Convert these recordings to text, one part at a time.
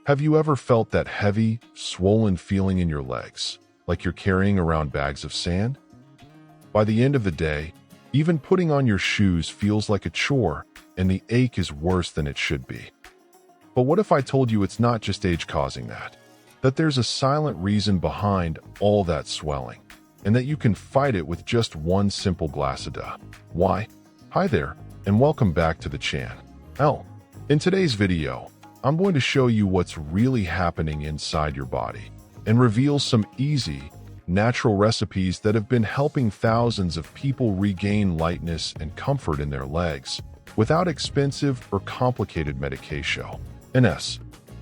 Have you ever felt that heavy, swollen feeling in your legs, like you're carrying around bags of sand? By the end of the day, even putting on your shoes feels like a chore, and the ache is worse than it should be. But what if I told you it's not just age causing that? That there's a silent reason behind all that swelling, and that you can fight it with just one simple glass of duh. Why? Hi there, and welcome back to the channel. In today's video, I'm going to show you what's really happening inside your body and reveal some easy, natural recipes that have been helping thousands of people regain lightness and comfort in their legs without expensive or complicated medication.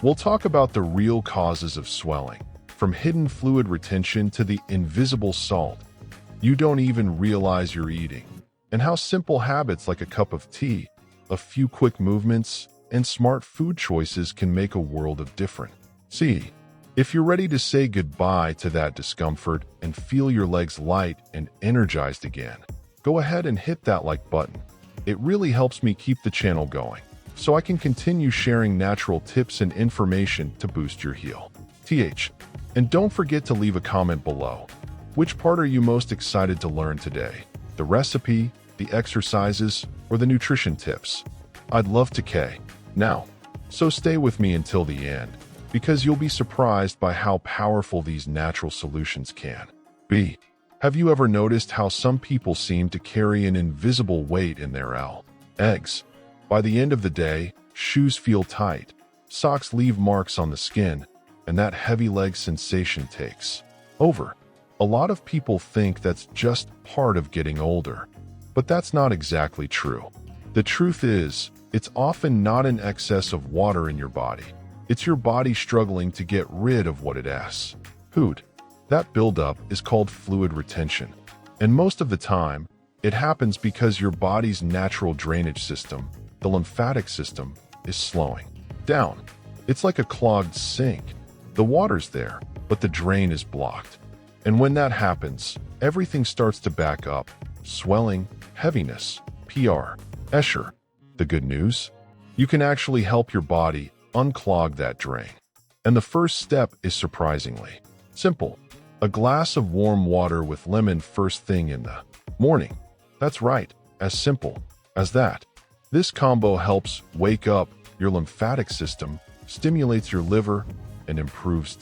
We'll talk about the real causes of swelling, from hidden fluid retention to the invisible salt you don't even realize you're eating, and how simple habits like a cup of tea, a few quick movements, and smart food choices can make a world of difference. See, if you're ready to say goodbye to that discomfort and feel your legs light and energized again, go ahead and hit that like button. It really helps me keep the channel going, so I can continue sharing natural tips and information to boost your health. And don't forget to leave a comment below. Which part are you most excited to learn today? The recipe, the exercises, or the nutrition tips? I'd love to know. So stay with me until the end, because you'll be surprised by how powerful these natural solutions can be. Have you ever noticed how some people seem to carry an invisible weight in their legs? By the end of the day, shoes feel tight, socks leave marks on the skin, and that heavy leg sensation takes over. A lot of people think that's just part of getting older, but that's not exactly true. The truth is, it's often not an excess of water in your body. It's your body struggling to get rid of what it has. That buildup is called fluid retention, and most of the time, it happens because your body's natural drainage system, the lymphatic system, is slowing down. It's like a clogged sink. The water's there, but the drain is blocked. And when that happens, everything starts to back up. Swelling, heaviness, Escher. The good news? You can actually help your body unclog that drain. And the first step is surprisingly simple. A glass of warm water with lemon first thing in the morning. That's right, as simple as that. This combo helps wake up your lymphatic system, stimulates your liver, and improves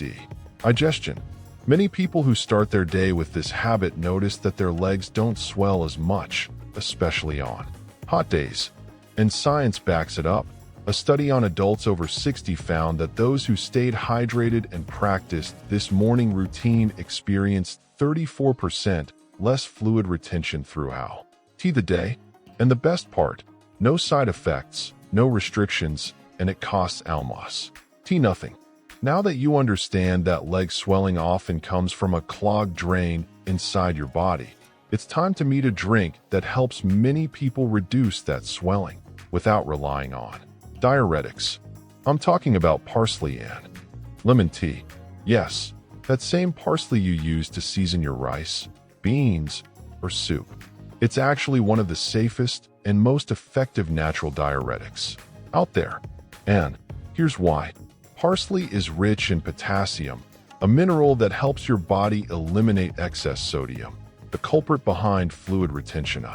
digestion. Many people who start their day with this habit notice that their legs don't swell as much, especially on hot days. And science backs it up. A study on adults over 60 found that those who stayed hydrated and practiced this morning routine experienced 34% less fluid retention throughout the day. And the best part, no side effects, no restrictions, and it costs almost nothing. Now that you understand that leg swelling often comes from a clogged drain inside your body, it's time to meet a drink that helps many people reduce that swelling without relying on diuretics. I'm talking about parsley and lemon tea. Yes, that same parsley you use to season your rice, beans, or soup. It's actually one of the safest and most effective natural diuretics out there. And here's why. Parsley is rich in potassium, a mineral that helps your body eliminate excess sodium, the culprit behind fluid retention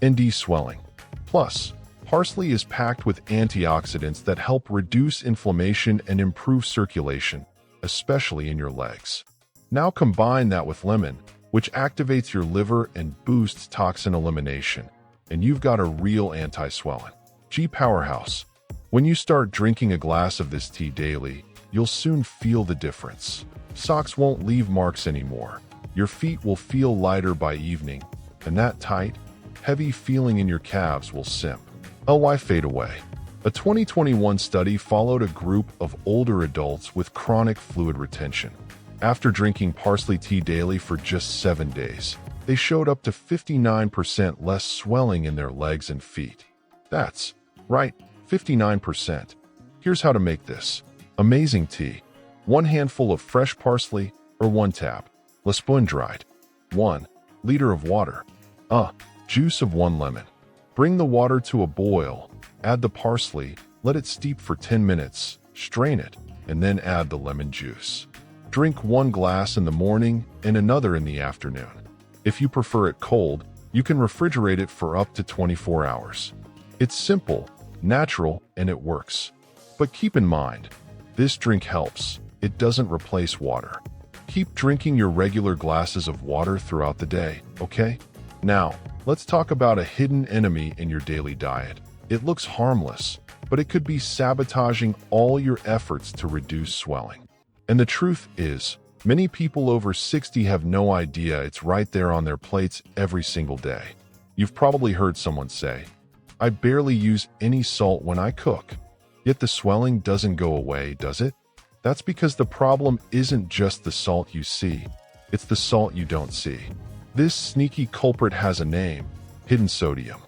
and swelling. Plus, parsley is packed with antioxidants that help reduce inflammation and improve circulation, especially in your legs. Now combine that with lemon, which activates your liver and boosts toxin elimination, and you've got a real anti-swelling powerhouse. When you start drinking a glass of this tea daily, you'll soon feel the difference. Socks won't leave marks anymore. Your feet will feel lighter by evening, and that tight, heavy feeling in your calves will fade away. A 2021 study followed a group of older adults with chronic fluid retention. After drinking parsley tea daily for just 7 days, they showed up to 59% less swelling in their legs and feet. That's right, 59%. Here's how to make this amazing tea. 1 handful of fresh parsley, or 1 tap, spoon dried. 1 liter of water. Juice of 1 lemon. Bring the water to a boil, add the parsley, let it steep for 10 minutes, strain it, and then add the lemon juice. Drink 1 glass in the morning and another in the afternoon. If you prefer it cold, you can refrigerate it for up to 24 hours. It's simple, natural, and it works. But keep in mind, this drink helps. It doesn't replace water. Keep drinking your regular glasses of water throughout the day, okay? Now, let's talk about a hidden enemy in your daily diet. It looks harmless, but it could be sabotaging all your efforts to reduce swelling. And the truth is, many people over 60 have no idea it's right there on their plates every single day. You've probably heard someone say, "I barely use any salt when I cook." Yet the swelling doesn't go away, does it? That's because the problem isn't just the salt you see, it's the salt you don't see. This sneaky culprit has a name: hidden sodium.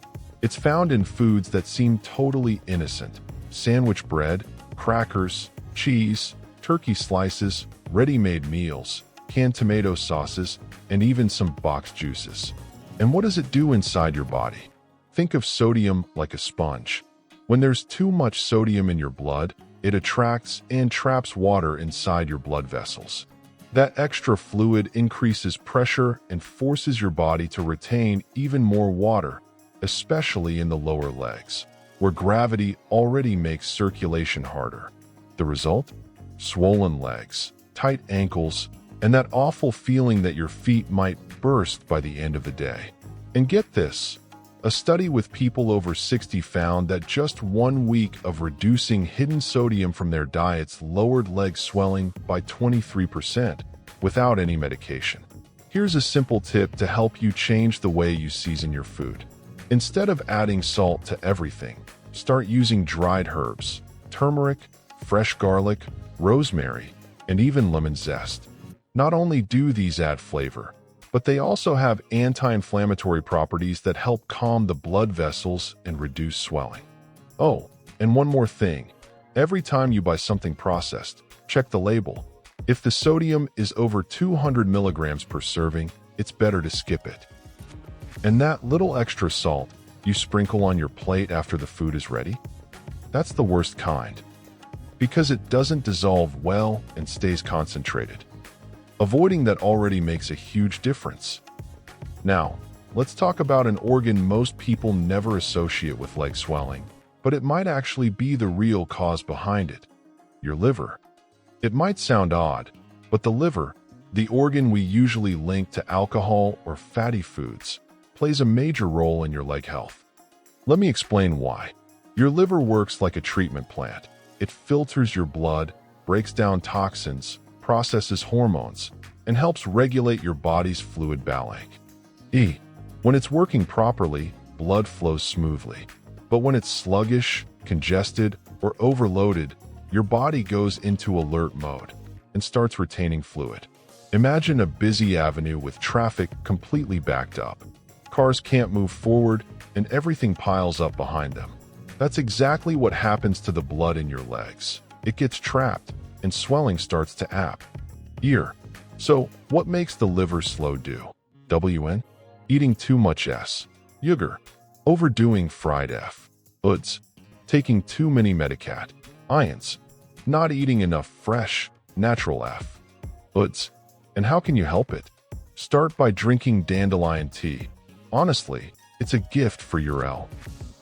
It's found in foods that seem totally innocent: sandwich bread, crackers, cheese, turkey slices, ready-made meals, canned tomato sauces, and even some boxed juices. And what does it do inside your body? Think of sodium like a sponge. When there's too much sodium in your blood, it attracts and traps water inside your blood vessels. That extra fluid increases pressure and forces your body to retain even more water, especially in the lower legs, where gravity already makes circulation harder. The result? Swollen legs, tight ankles, and that awful feeling that your feet might burst by the end of the day. And get this, a study with people over 60 found that just 1 week of reducing hidden sodium from their diets lowered leg swelling by 23% without any medication. Here's a simple tip to help you change the way you season your food. Instead of adding salt to everything, start using dried herbs, turmeric, fresh garlic, rosemary, and even lemon zest. Not only do these add flavor, but they also have anti-inflammatory properties that help calm the blood vessels and reduce swelling. Oh, and one more thing. Every time you buy something processed, check the label. If the sodium is over 200 milligrams per serving, it's better to skip it. And that little extra salt you sprinkle on your plate after the food is ready? That's the worst kind, because it doesn't dissolve well and stays concentrated. Avoiding that already makes a huge difference. Now, let's talk about an organ most people never associate with leg swelling, but it might actually be the real cause behind it: your liver. It might sound odd, but the liver, the organ we usually link to alcohol or fatty foods, plays a major role in your leg health. Let me explain why. Your liver works like a treatment plant. It filters your blood, breaks down toxins, processes hormones, and helps regulate your body's fluid balance. When it's working properly, blood flows smoothly. But when it's sluggish, congested, or overloaded, your body goes into alert mode and starts retaining fluid. Imagine a busy avenue with traffic completely backed up. Cars can't move forward, and everything piles up behind them. That's exactly what happens to the blood in your legs. It gets trapped, and swelling starts to happen. So, what makes the liver slow do? WN? Eating too much S. Sugar. Overdoing fried F. Uds. Taking too many medicat. Ions. Not eating enough fresh, natural F. Uds. And how can you help it? Start by drinking dandelion tea. Honestly, it's a gift for your L.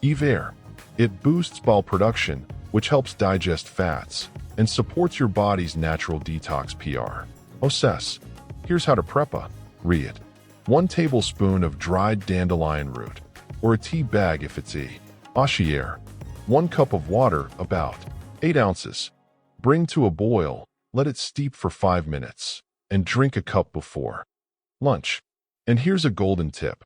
AGEVIVA. It boosts bile production, which helps digest fats, and supports your body's natural detox PR. OSS. Here's how to prep a. Read. 1 tablespoon of dried dandelion root, or a tea bag if it's Ashier. 1 cup of water, about 8 ounces. Bring to a boil, let it steep for 5 minutes, and drink a cup before lunch. And here's a golden tip.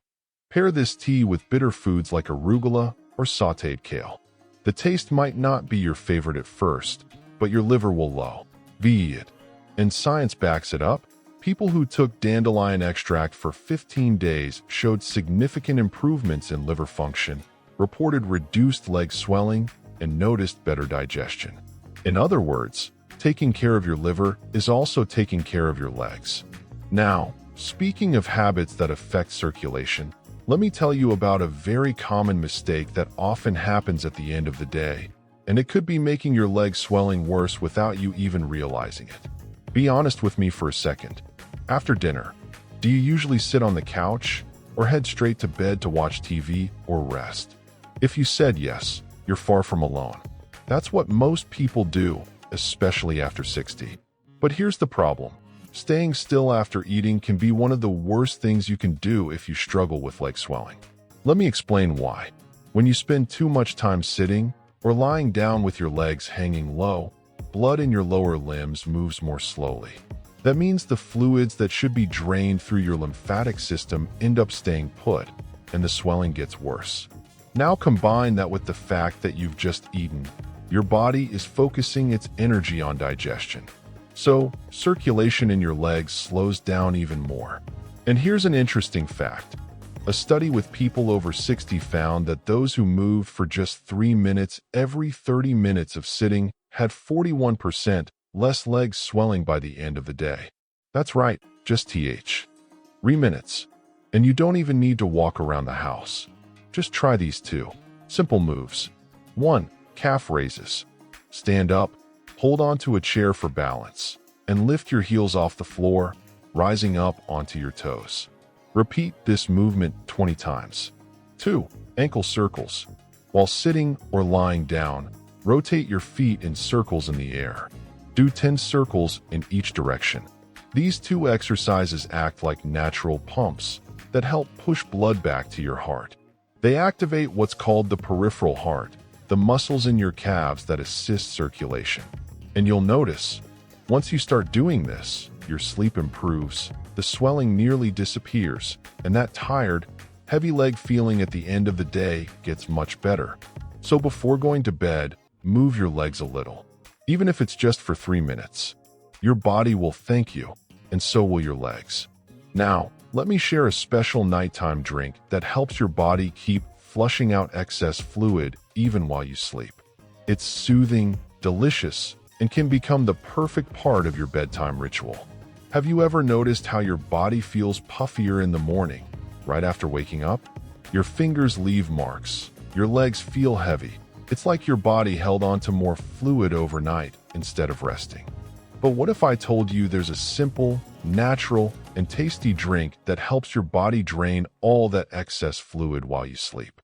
Pair this tea with bitter foods like arugula or sautéed kale. The taste might not be your favorite at first, but your liver will love it. And science backs it up. People who took dandelion extract for 15 days showed significant improvements in liver function, reported reduced leg swelling, and noticed better digestion. In other words, taking care of your liver is also taking care of your legs. Now, speaking of habits that affect circulation, let me tell you about a very common mistake that often happens at the end of the day: and it could be making your legs swelling worse without you even realizing it. Be honest with me for a second. After dinner, do you usually sit on the couch or head straight to bed to watch TV or rest? If you said yes, you're far from alone. That's what most people do, especially after 60. But here's the problem. Staying still after eating can be one of the worst things you can do if you struggle with leg swelling. Let me explain why. When you spend too much time sitting or lying down with your legs hanging low, blood in your lower limbs moves more slowly. That means the fluids that should be drained through your lymphatic system end up staying put, and the swelling gets worse. Now combine that with the fact that you've just eaten. Your body is focusing its energy on digestion. So, circulation in your legs slows down even more. And here's an interesting fact. A study with people over 60 found that those who moved for just 3 minutes every 30 minutes of sitting had 41% less leg swelling by the end of the day. That's right, just 3 minutes. And you don't even need to walk around the house. Just try these 2 simple moves. 1. Calf raises. Stand up, hold onto a chair for balance, and lift your heels off the floor, rising up onto your toes. Repeat this movement 20 times. 2. Ankle circles. While sitting or lying down, rotate your feet in circles in the air. Do 10 circles in each direction. These 2 exercises act like natural pumps that help push blood back to your heart. They activate what's called the peripheral heart, the muscles in your calves that assist circulation. And you'll notice, once you start doing this, your sleep improves, the swelling nearly disappears, and that tired, heavy leg feeling at the end of the day gets much better. So before going to bed, move your legs a little. Even if it's just for 3 minutes. Your body will thank you, and so will your legs. Now, let me share a special nighttime drink that helps your body keep flushing out excess fluid even while you sleep. It's soothing, delicious, and can become the perfect part of your bedtime ritual. Have you ever noticed how your body feels puffier in the morning, right after waking up? Your fingers leave marks, your legs feel heavy. It's like your body held on to more fluid overnight instead of resting. But what if I told you there's a simple, natural, and tasty drink that helps your body drain all that excess fluid while you sleep?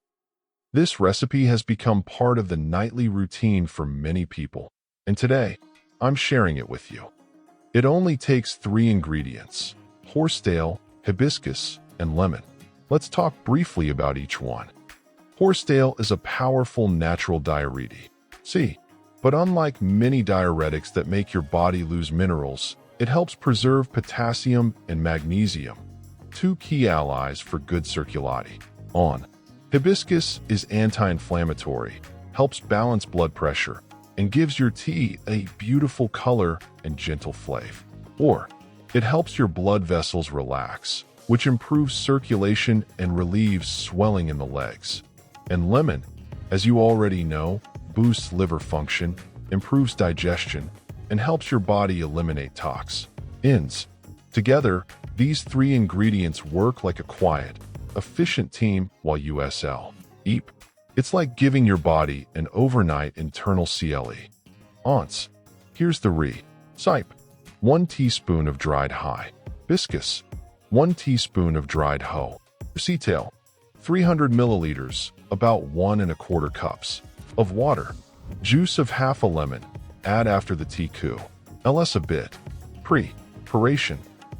This recipe has become part of the nightly routine for many people, and today, I'm sharing it with you. It only takes 3 ingredients: horsetail, hibiscus, and lemon. Let's talk briefly about each one. Horsetail is a powerful natural diuretic. But unlike many diuretics that make your body lose minerals, it helps preserve potassium and magnesium, 2 key allies for good circulation. Hibiscus is anti-inflammatory, helps balance blood pressure, and gives your tea a beautiful color and gentle flavor. It helps your blood vessels relax, which improves circulation and relieves swelling in the legs. And lemon, as you already know, boosts liver function, improves digestion, and helps your body eliminate toxins. Together, these 3 ingredients work like a quiet, efficient team while you sleep. It's like giving your body an overnight internal CLE. Here's the recipe. 1 teaspoon of dried hibiscus, 1 teaspoon of dried horsetail, 300 milliliters, about 1¼ cups of water, juice of half a lemon, add after the tea cool. LS a bit. Preparation.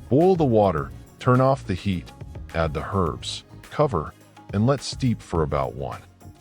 Boil the water, turn off the heat, add the herbs, cover, and let steep for about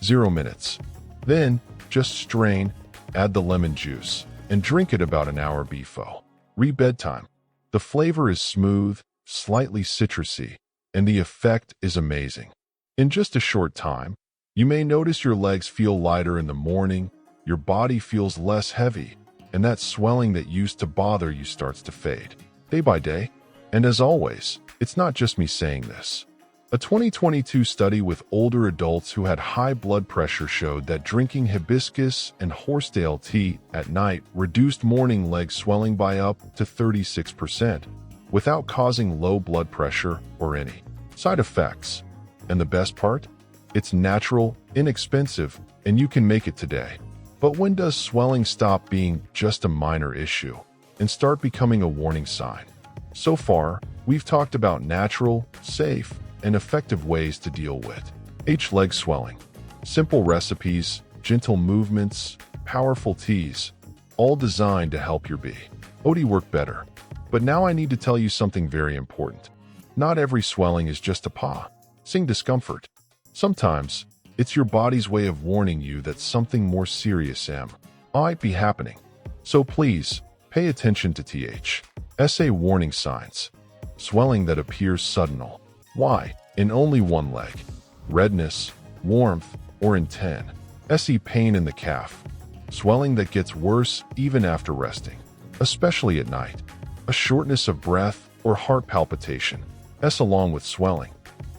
10 minutes. Then, just strain, add the lemon juice, and drink it about an hour before bedtime. The flavor is smooth, slightly citrusy, and the effect is amazing. In just a short time, you may notice your legs feel lighter in the morning, your body feels less heavy, and that swelling that used to bother you starts to fade, day by day. And as always, it's not just me saying this. A 2022 study with older adults who had high blood pressure showed that drinking hibiscus and horsetail tea at night reduced morning leg swelling by up to 36%, without causing low blood pressure or any side effects. And the best part? It's natural, inexpensive, and you can make it today. But when does swelling stop being just a minor issue and start becoming a warning sign? So far, we've talked about natural, safe, and effective ways to deal with leg swelling. Simple recipes, gentle movements, powerful teas, all designed to help your body work better. But now I need to tell you something very important. Not every swelling is just a passing discomfort. Sometimes, it's your body's way of warning you that something more serious might be happening. So please, pay attention to THSA warning signs. Swelling that appears sudden. Why? In only one leg. Redness, warmth, or intense pain in the calf. Swelling that gets worse even after resting, especially at night. A shortness of breath or heart palpitation. Along with swelling.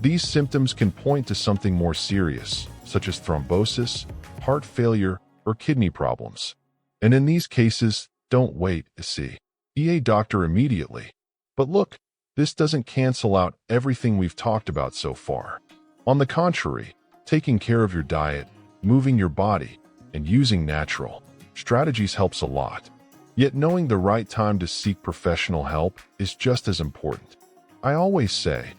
These symptoms can point to something more serious, such as thrombosis, heart failure, or kidney problems. And in these cases, don't wait to see a doctor immediately. But look, this doesn't cancel out everything we've talked about so far. On the contrary, taking care of your diet, moving your body, and using natural strategies helps a lot. Yet knowing the right time to seek professional help is just as important. I always say,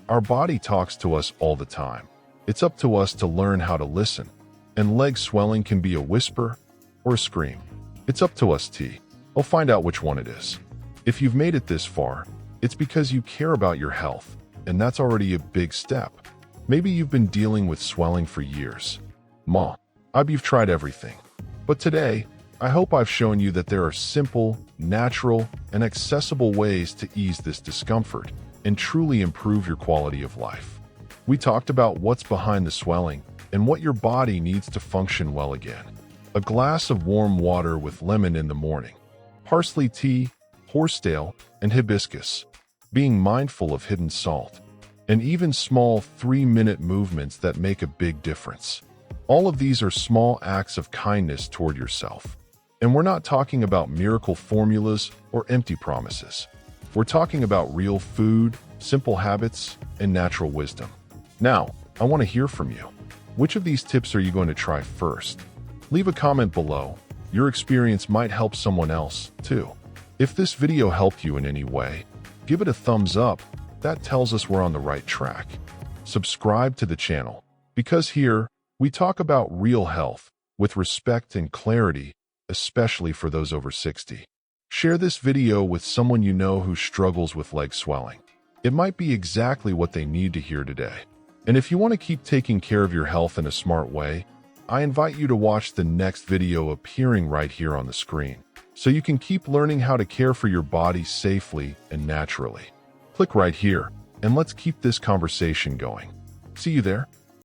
our body talks to us all the time. It's up to us to learn how to listen. And leg swelling can be a whisper or a scream. It's up to us I'll find out which one it is. If you've made it this far, it's because you care about your health, and that's already a big step. Maybe you've been dealing with swelling for years. You've tried everything. But today, I hope I've shown you that there are simple, natural, and accessible ways to ease this discomfort and truly improve your quality of life. We talked about what's behind the swelling and what your body needs to function well again. A glass of warm water with lemon in the morning, parsley tea, horsetail, and hibiscus, being mindful of hidden salt, and even small 3-minute movements that make a big difference. All of these are small acts of kindness toward yourself. And we're not talking about miracle formulas or empty promises. We're talking about real food, simple habits, and natural wisdom. Now, I want to hear from you. Which of these tips are you going to try first? Leave a comment below. Your experience might help someone else, too. If this video helped you in any way, give it a thumbs up. That tells us we're on the right track. Subscribe to the channel, because here, we talk about real health with respect and clarity, especially for those over 60. Share this video with someone you know who struggles with leg swelling. It might be exactly what they need to hear today. And if you want to keep taking care of your health in a smart way, I invite you to watch the next video appearing right here on the screen, so you can keep learning how to care for your body safely and naturally. Click right here, and let's keep this conversation going. See you there.